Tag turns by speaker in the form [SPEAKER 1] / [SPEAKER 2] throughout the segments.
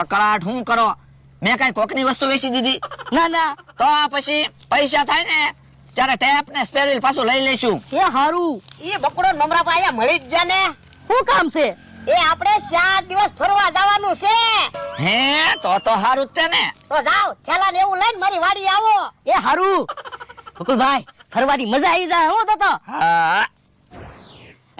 [SPEAKER 1] કકળાટ હું કરો? મેં કઈ કોકની વસ્તુ વેચી દીધી?
[SPEAKER 2] ના ના,
[SPEAKER 1] તો પછી પૈસા થાય ને ત્યારે ટેપ ને સ્પેર પાછું લઈ લઈશું.
[SPEAKER 2] એ હારું.
[SPEAKER 3] ઈ બકડો નમરા અહીંયા મળી જ જા ને.
[SPEAKER 2] શું કામ છે?
[SPEAKER 3] એ આપણે 4 દિવસ ફરવા જવાનું છે.
[SPEAKER 1] હે તો હારું જ છે ને.
[SPEAKER 3] તો જાઓ થેલા ને એવું લઈને મારી વાડી આવો.
[SPEAKER 2] એ હારું. બકુલભાઈ, ફરવાની મજા આવી જાય હો તો.
[SPEAKER 1] હા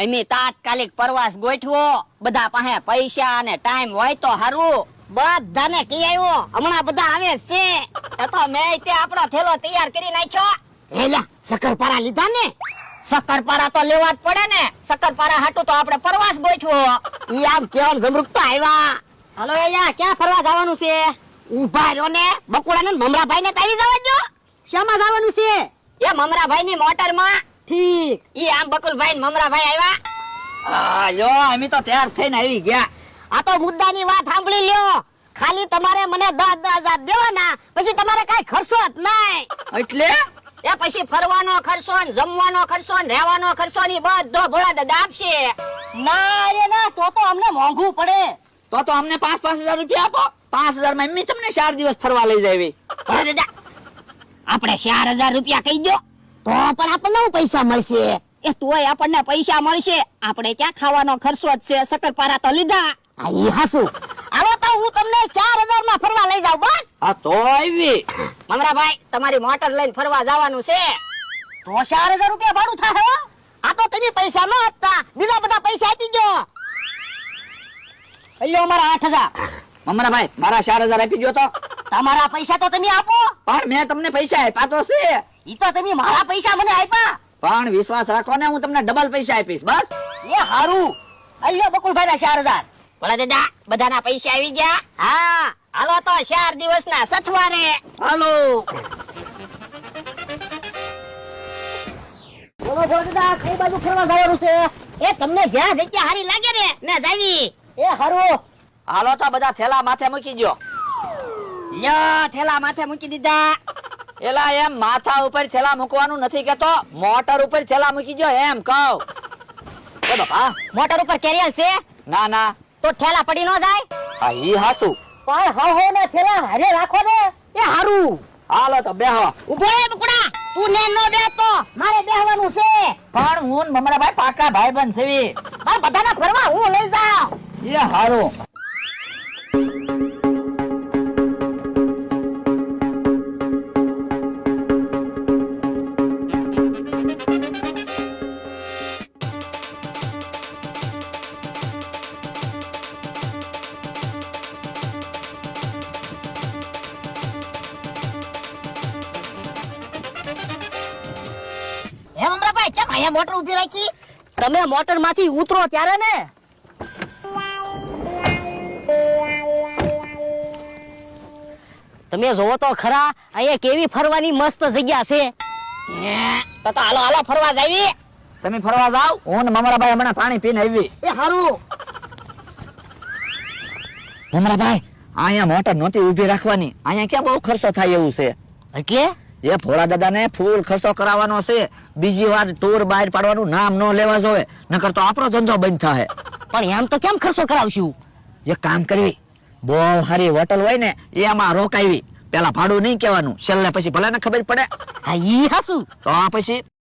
[SPEAKER 2] અમે તાત્કાલિક પ્રવાસ ગોઠવો, બધા પાસે પૈસા અને ટાઈમ હોય તો હારું.
[SPEAKER 3] બધાને કહી આવ્યો, હમણાં બધા આવે છે.
[SPEAKER 2] એ તો મેં તે આપણો થેલો તૈયાર કરી નાખ્યો.
[SPEAKER 3] એલા શક્કરપારા લીધા ને?
[SPEAKER 2] શક્કરપારા તો લેવા જ પડે ને. શક્કરપારા હાટુ તો આપણે પ્રવાસ ગોઠવો.
[SPEAKER 3] ઈ આમ કેવાનું ગમરૂક તો આવ્યા.
[SPEAKER 2] હાલો અહીંયા ક્યાં ફરવા જવાનું છે?
[SPEAKER 3] ઊભા રહ્યો ને, બકુડા ને મમરાભાઈ ને તાવી જવા દો.
[SPEAKER 2] શામાં જવાનું છે? એ મમરાભાઈ ની મોટર માં. ઠીક. ઈ આમ બકુલભાઈ ને મમરાભાઈ આવ્યા.
[SPEAKER 1] યો અમે તો તૈયાર થઈને આવી ગયા.
[SPEAKER 3] આ તો મુદ્દાની વાત સાંભળી લ્યો. ખાલી તમારે મને 10,000 દેવાના, પછી તમારે કઈ ખર્ચો જ નહીં.
[SPEAKER 1] એટલે
[SPEAKER 2] એ પછી ફરવાનો ખર્ચો ને જમવાનો ખર્ચો ને રહેવાનો ખર્ચો ની બધો ભોળા દાદા આપશે. ના રે ના, તો અમને મોંઘું પડે.
[SPEAKER 1] તો અમને 5,000 રૂપિયા આપો. 5,000 માં એમની તમને 4 દિવસ ફરવા લઈ જાવી.
[SPEAKER 2] ભોળા દાદા, આપણે 4,000 રૂપિયા કહી દો.
[SPEAKER 3] તો પણ આપણને શું પૈસા મળશે?
[SPEAKER 2] એ તોય આપણને પૈસા મળશે. આપણે ક્યાં ખાવાનો ખર્ચો જ છે, શક્કરપારા તો લીધા.
[SPEAKER 3] આ ઈ હાસુ. આવો તો હું તમને 4,000 માં ફરવા લઈ જાઉં બસ.
[SPEAKER 1] આ તો આવી
[SPEAKER 2] મમરાભાઈ, તમારી મોટર લઈને ફરવા જવાનું છે. તો 4,000 રૂપિયા ભાડું થાય હો.
[SPEAKER 3] આ તો તમે પૈસા ન આપતા, બીજા બધા પૈસા આપી દો.
[SPEAKER 2] અલ્યો અમારા 8,000.
[SPEAKER 1] મમરાભાઈ મારા 4,000 આપી દો તો.
[SPEAKER 2] તમારા પૈસા તો તમે આપો.
[SPEAKER 1] પણ મેં તમને પૈસા આપ્યા તો છે.
[SPEAKER 2] ઈ તો તમે મારા પૈસા મને આપ્યા.
[SPEAKER 1] પણ વિશ્વાસ રાખો ને, હું તમને ડબલ પૈસા આપીશ બસ.
[SPEAKER 2] એ હારું. અલ્યો બકુલભાઈ ના 4,000. ભલા દાદા, બધાના પૈસા આવી ગયા? હા. હાલો તો 4 દિવસના સથવારે.
[SPEAKER 1] હાલો.
[SPEAKER 2] બોલો ભલા દાદા, કઈ બાજુ ફરવા જવાનું છે?
[SPEAKER 3] એ તમને જ્યાં જગ્યા હારી લાગે ને જાવી.
[SPEAKER 2] એ હારું.
[SPEAKER 1] હાલો તો બધા થેલા માથે મૂકી દો.
[SPEAKER 2] યા થેલા માથે મૂકી દીધા.
[SPEAKER 1] એલા એમ માથા ઉપર થેલા મૂકવાનું નથી કેતો, મોટર ઉપર થેલા મૂકી દો એમ કહું. એ બાપા,
[SPEAKER 2] મોટર ઉપર કેરિયર છે?
[SPEAKER 1] ના ના,
[SPEAKER 2] તો ઠેલા પડી ન જાય?
[SPEAKER 1] આ ઈ હાચું.
[SPEAKER 2] પણ હો ને થેલા હારે રાખો ને. એ હારું.
[SPEAKER 1] હાલો તો બેહો.
[SPEAKER 3] ઉભો રે બકુડા, તું ને નો બેસતો, મારે બેહવાનું છે.
[SPEAKER 1] પણ હું ને મમરાભાઈ પાકા ભાઈબંધ છે.
[SPEAKER 3] મારે બધાને ફરવા હું લઈ જાઉં.
[SPEAKER 1] એ હારું.
[SPEAKER 3] હે મમરાભાઈ, કેમ અહીંયા મોટર ઊભી રાખી?
[SPEAKER 2] તમે મોટર માંથી ઉતરો ત્યારે ને. તમે જોવો તો ખરા, અહીંયા કેવી ફરવાની મસ્ત જગ્યા છે. તો હાલો હાલો ફરવા જાવી.
[SPEAKER 1] તમે ફરવા જાવ, હું ને મમરાભાઈ હમણાં પાણી પીને આવી.
[SPEAKER 3] એ હારું.
[SPEAKER 1] મમરાભાઈ, અહીંયા મોટર નહોતી ઊભી રાખવાની. અહીંયા ક્યાં બહુ ખર્ચો થાય એવું છે.
[SPEAKER 2] એટલે
[SPEAKER 1] એ ભોળા દાદા ને ફૂલ ખર્ચો કરાવવાનો છે. બીજી વાર ટૂર બહાર પાડવાનું નામ ન લેવા જોવે, નકર તો આપણો ધંધો બંધ થાય.
[SPEAKER 2] પણ એમ તો કેમ ખર્ચો કરાવશું?
[SPEAKER 1] એક કામ કરવી, બહુ સારી હોટલ હોય ને એમાં રોકાવી. પેલા ભાડું નહીં કહેવાનું, છેલ્લે પછી ભલે ને ખબર પડે.
[SPEAKER 2] હા ઈ હાસું.
[SPEAKER 1] તો પછી